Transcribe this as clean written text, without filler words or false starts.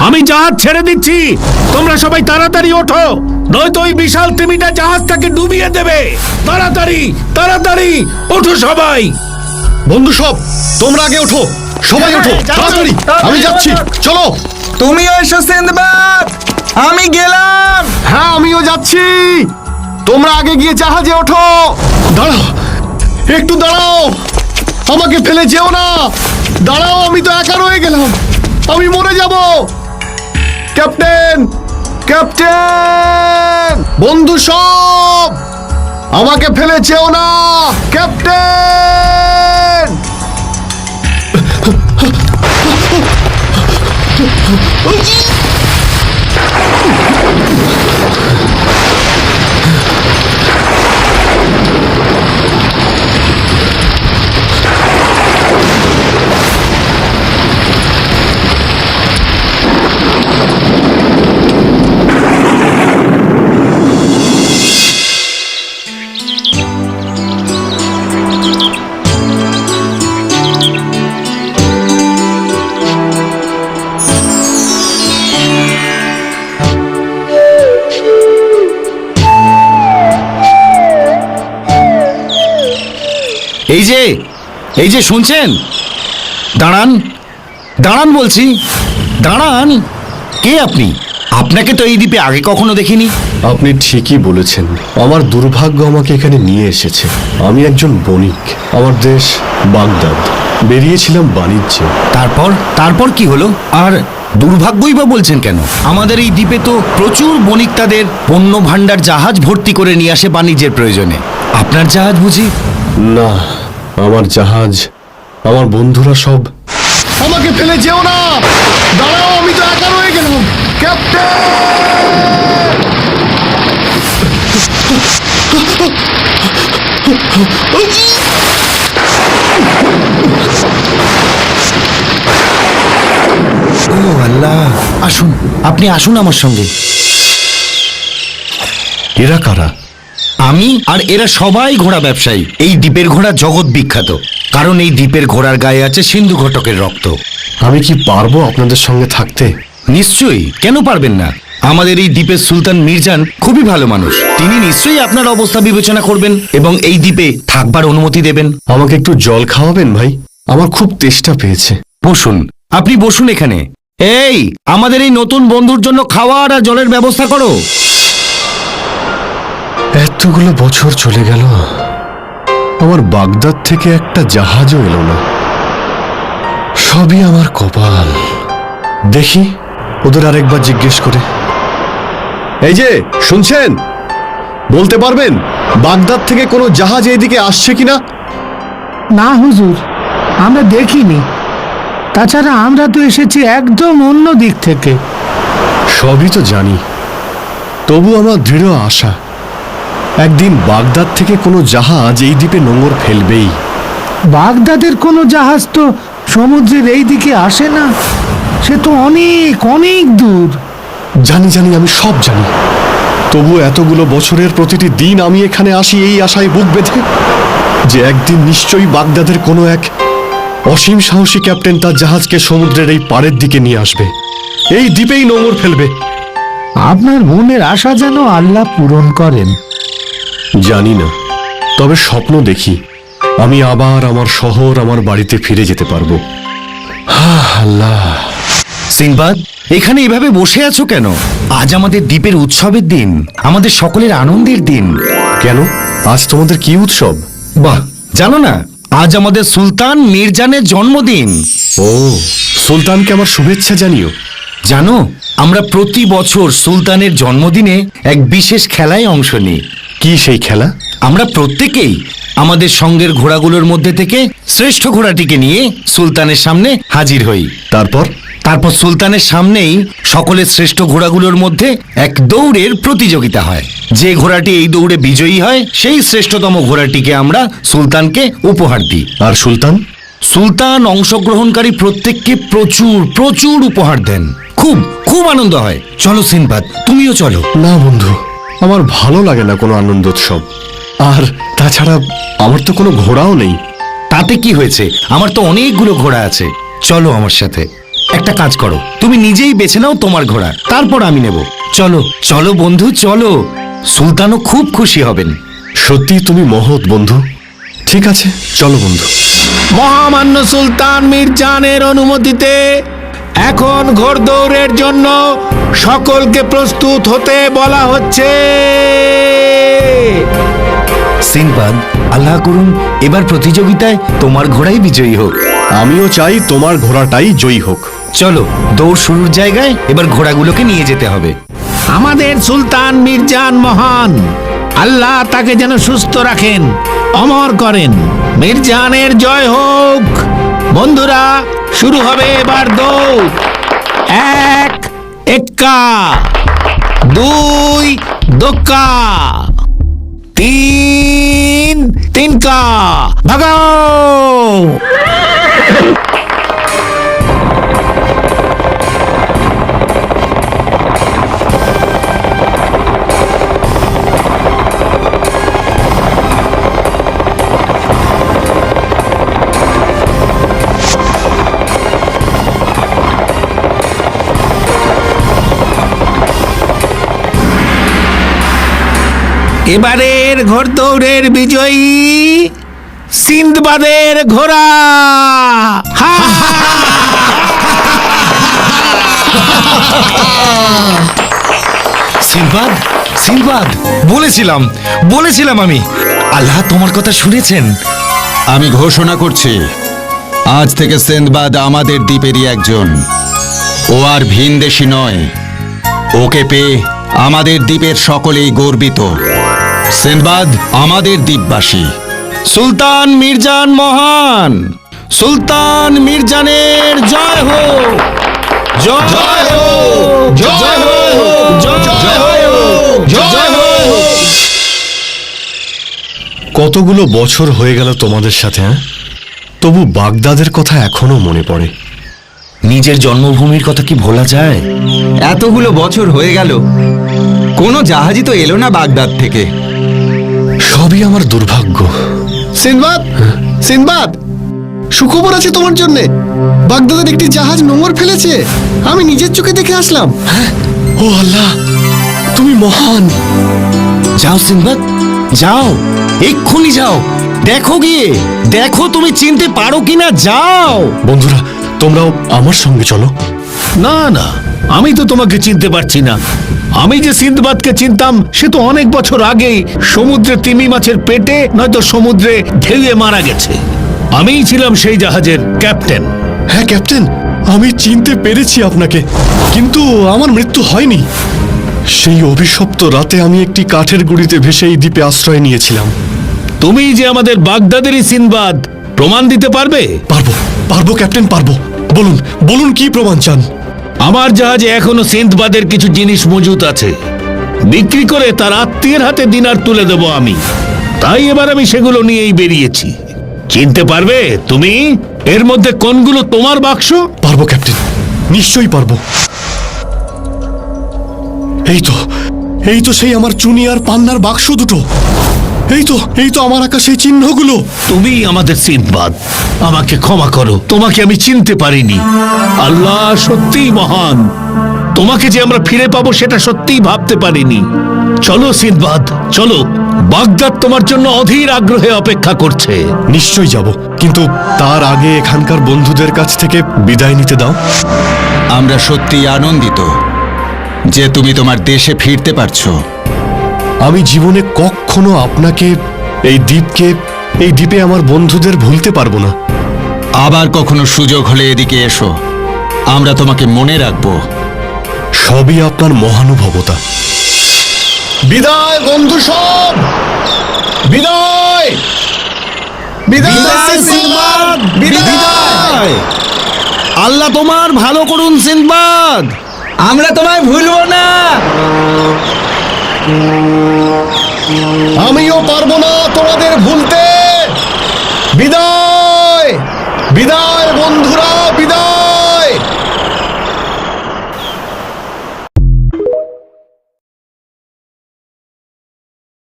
আমি জাহাজ ছেড়ে দিচ্ছি, তোমরা সবাই তাড়াতাড়ি ওঠো, নয়তো ওই বিশাল তিমিটা জাহাজটাকে ডুবিয়ে দেবে। তাড়াতাড়ি তাড়াতাড়ি ওঠো সবাই। বন্ধু সব, তোমরা আগে ওঠো, সবাই ওঠো তাড়াতাড়ি, আমি যাচ্ছি, চলো। তুমিও এসো সিন্দবাদ, আমি গেলাম। হ্যাঁ, আমিও যাচ্ছি, তোমরা আগে গিয়ে জাহাজে ওঠো। দাঁড়াও, একটু দাঁড়াও, আমাকে ফেলে যেও না। দাঁড়াও, আমি তো একা রয়ে গেলাম, আমি মরে যাব। ক্যাপ্টেন, ক্যাপ্টেন, বন্ধু সব, আমাকে ফেলে যেও না। ক্যাপ্টেন, এই যে শুনছেন, দাঁড়ান দাঁড়ান বলছি, দাঁড়ান। কে আপনি? আপনাকে তো এই দ্বীপে আগে কখনো দেখিনি। আপনি ঠিকই বলেছেন, আমার দুর্ভাগ্য আমাকে এখানে নিয়ে এসেছে। আমি একজন বণিক, আমার দেশ বাগদাদ, বেরিয়েছিলাম বাণিজ্যে। তারপর কি হলো? আর দুর্ভাগ্যই বা বলছেন কেন? আমাদের এই দ্বীপে তো প্রচুর বণিক তাদের পণ্য ভাণ্ডার জাহাজ ভর্তি করে নিয়ে আসে বাণিজ্যের প্রয়োজনে। আপনার জাহাজ বুঝি? না, আমার জাহাজ, আমার বন্ধুরা সব। আমাকে ফেলে যেও না, দাঁড়াও, আমি তো একা রয়ে গেলাম। ক্যাপ্টেন, ও আল্লাহ, আসুন, আপনি আসুন আমার সঙ্গে। এরা কারা? আমি আর এরা সবাই ঘোড়া ব্যবসায়ী। এই দ্বীপের ঘোড়া জগৎ বিখ্যাত, কারণ এই দ্বীপের ঘোড়ার গায়ে আছে সিন্ধু ঘটকের রক্ত। আমি কি পারবো আপনাদের সঙ্গে থাকতে? নিশ্চয়ই, কেন পারবেন না? আমাদের এই দ্বীপের সুলতান মির্জান খুবই ভালো মানুষ, তিনি নিশ্চয়ই আপনার অবস্থা বিবেচনা করবেন এবং এই দ্বীপে থাকবার অনুমতি দেবেন। আমাকে একটু জল খাওয়াবেন ভাই, আমার খুব তেষ্টা পেয়েছে। বসুন, আপনি বসুন এখানে। এই, আমাদের এই নতুন বন্ধুর জন্য খাওয়ার আর জলের ব্যবস্থা করো। এতগুলো বছর চলে গেল, আমার বাগদাদ থেকে একটা জাহাজও এলো না। সবই আমার কপাল। দেখি ওদের আরেকবার জিজ্ঞেস করে। এই যে শুনছেন, বলতে পারবেন বাগদাদ থেকে কোনো জাহাজ এইদিকে আসছে কিনা? না হুজুর, আমরা দেখিনি। তাছাড়া আমরা তো এসেছি একদম অন্য দিক থেকে। সবই তো জানি, তবু আমার দৃঢ় আশা একদিন বাগদাদ থেকে কোনো জাহাজ এই দ্বীপে নোঙর ফেলবেই। বাগদাদের কোনো জাহাজ তো সমুদ্রের এই দিকে আসে না, সে তো অনেক অনেক দূর। জানি জানি, আমি সব জানি, তবু এতগুলো বছরের প্রতিটি দিন আমি এখানে আসি এই আশায় বুক বেঁধে যে একদিন নিশ্চয়ই বাগদাদের কোনো এক অসীম সাহসী ক্যাপ্টেন তার জাহাজকে সমুদ্রের এই পাড়ের দিকে নিয়ে আসবে, এই দ্বীপেই নোঙর ফেলবে। আপনার মনের আশা যেন আল্লাহ পূরণ করেন। জানি না, তবে স্বপ্ন দেখি আমি আবার আমার শহর, আমার বাড়িতে ফিরে যেতে পারবো। আল্লাহ। সিংবাদ, এখানে এভাবে বসে আছো কেন? আজ আমাদের দ্বীপের উৎসবের দিন, আমাদের সকলের আনন্দের দিন। কেন, আজ তোমাদের কি উৎসব? বাহ, জানো না, আজ আমাদের সুলতান মির্জানের জন্মদিন। ও, সুলতানকে আমার শুভেচ্ছা জানিও। জানো, আমরা প্রতি বছর সুলতানের জন্মদিনে এক বিশেষ খেলায় অংশ নিই। কি সেই খেলা? আমরা প্রত্যেকেই আমাদের সঙ্গের ঘোড়াগুলোর মধ্যে থেকে শ্রেষ্ঠ ঘোড়াটিকে নিয়ে সুলতানের সামনে হাজির হই। তারপর সুলতানের সামনেই সকলের শ্রেষ্ঠ ঘোড়াগুলোর মধ্যে এক দৌড়ের প্রতিযোগিতা হয়। যে ঘোড়াটি এই দৌড়ে বিজয়ী হয় সেই শ্রেষ্ঠতম ঘোড়াটিকে আমরা সুলতানকে উপহার দিই। আর সুলতান অংশগ্রহণকারী প্রত্যেককে প্রচুর প্রচুর উপহার দেন। খুব খুব আনন্দ হয়। চলো সিনবাদ, তুমিও চলো। না বন্ধু, আমার ভালো লাগে না কোনো আনন্দোৎসব। আর তাছাড়া আমার তো কোনো ঘোড়াও নেই। তাতে কি হয়েছে, আমার তো অনেকগুলো ঘোড়া আছে। চলো আমার সাথে। একটা কাজ করো, তুমি নিজেই বেছে নাও তোমার ঘোড়া, তারপর আমি নেব। চলো চলো বন্ধু, চলো। সুলতানও খুব খুশি হবেন। সত্যি তুমি মহৎ বন্ধু। ঠিক আছে, চলো বন্ধু। মহামান্য সুলতান মির্জানের অনুমতিতে এখন ঘোড়দৌড়ের জন্য সকলকে প্রস্তুত হতে বলা হচ্ছে। সিনবাদ, আল্লাহ করুন এবার প্রতিযোগিতায় তোমার ঘোড়াই বিজয়ী হোক। আমিও চাই তোমার ঘোড়াটাই জয়ী হোক। চলো, দৌড় শুরুর জায়গায় এবার ঘোড়াগুলোকে নিয়ে যেতে হবে। আমাদের সুলতান মির্জান মহান, আল্লাহ তাকে যেন সুস্থ রাখেন, অমর করেন। মির্জানের জয় হোক। বন্ধুরা, শুরু হবে এবার দৌড়। 1 এক্কা, 2 দোক্কা, 3 তিনকা, ভাগাও। এবারের ঘোড়দৌড়ের বিজয়ী সিন্দবাদের ঘোড়া। হা! সিনবাদ, সিনবাদ, বলেছিলাম আমি। আল্লাহ তোমার কথা শুনেছেন। আমি ঘোষণা করছি, আজ থেকে সিন্দবাদ আমাদের দ্বীপেরই একজন। ও আর ভিনদেশী নয়। ওকে পেয়ে আমাদের দ্বীপের সকলেই গর্বিত। সিন্দবাদ আমাদের দ্বীপবাসী। সুলতান মির্জান মহান, সুলতান মির্জানের জয় হোক, জয় হোক, জয় হোক, জয় হোক, জয় হোক। কতগুলো বছর হয়ে গেল তোমাদের সাথে, হ্যাঁ? তবু বাগদাদের কথা এখনো মনে পড়ে। নিজের জন্মভূমির কথা কি ভোলা যায়? এতগুলো বছর হয়ে গেল, কোনো জাহাজই তো এলো না বাগদাদ থেকে। সবই আমার দুর্ভাগ্য। সিনবাদ, সিনবাদ, সুখবর আছে তোমার জন্য। বাগদাদের একটি জাহাজ নোঙর ফেলেছে। আমি নিজের চোখে দেখে আসলাম। ও আল্লাহ, তুমি মহান। যাও সিনবাদ, যাও, এক্ষুনি যাও। দেখো গিয়ে, দেখো তুমি চিনতে পারো কিনা। যাও। বন্ধুরা, তোমরাও আমার সঙ্গে চলো। না না, আমি তো তোমাকে চিনতে পারছি না। আমি যে সিন্দবাদকে চিনতাম সে তো অনেক বছর আগেই সমুদ্রে তিমি মাছের পেটে নয়তো সমুদ্রে ঢেউয়ে মারা গেছে। আমিই ছিলাম সেই জাহাজের ক্যাপ্টেন। হ্যাঁ ক্যাপ্টেন, আমি চিনতে পেরেছি আপনাকে, কিন্তু আমার মৃত্যু হয়নি। সেই অভিশপ্ত রাতে আমি একটি কাঠের গুঁড়িতে ভেসে এই দ্বীপে আশ্রয় নিয়েছিলাম। তুমি যে আমাদের বাগদাদেরই সিন্দবাদ, প্রমাণ দিতে পারবে? পারবো, পারবো ক্যাপ্টেন, পারবো। বলুন, বলুন কি প্রমাণ চান? আমার জাহাজে এখনো সিন্দবাদের কিছু জিনিস মজুত আছে। বিক্রি করে তার আত্মীয়ের হাতে দিনার তুলে দেব আমি। তাই এবার আমি সেগুলো নিয়েই বেরিয়েছি। চিনতে পারবে তুমি এর মধ্যে কোনগুলো তোমার বাক্স? পারবো ক্যাপ্টেন, নিশ্চয়ই পারবো। এই তো সেই আমার চুনি আর পান্নার বাক্স দুটো। এই তো আমার আঁকা সেই চিহ্নগুলো। তুমি আমাদের সিন্দবাদ, আমাকে ক্ষমা করো, তোমাকে আমি চিনতে পারিনি। আল্লাহ সত্যিই মহান। তোমাকে যে আমরা ফিরে পাবো সেটা সত্যিই ভাবতে পারিনি। চলো সিন্দবাদ, চলো। বাগদাদ তোমার জন্য অধীর আগ্রহে অপেক্ষা করছে। নিশ্চয়ই যাব, কিন্তু তার আগে এখানকার বন্ধুদের কাছ থেকে বিদায় নিতে দাও। আমরা সত্যিই আনন্দিত যে তুমি তোমার দেশে ফিরতে পারছো। আমি জীবনে কখনো আপনাকে, এই দ্বীপে আমার বন্ধুদের ভুলতে পারবো না। আবার কখনো সুযোগ হলে এদিকে এসো, আমরা তোমাকে মনে রাখবো। সবই আপনার মহানুভবতা। বিদায় বন্ধু সব, বিদায়। বিদায় সিন্দবাদ, বিদায়। আল্লাহ তোমার ভালো করুন সিনবাদ। আমরা তোমায় ভুলবো না। আমিও পারবো না তোমাদের ভুলতে। বিদায়, বিদায় বন্ধুরা।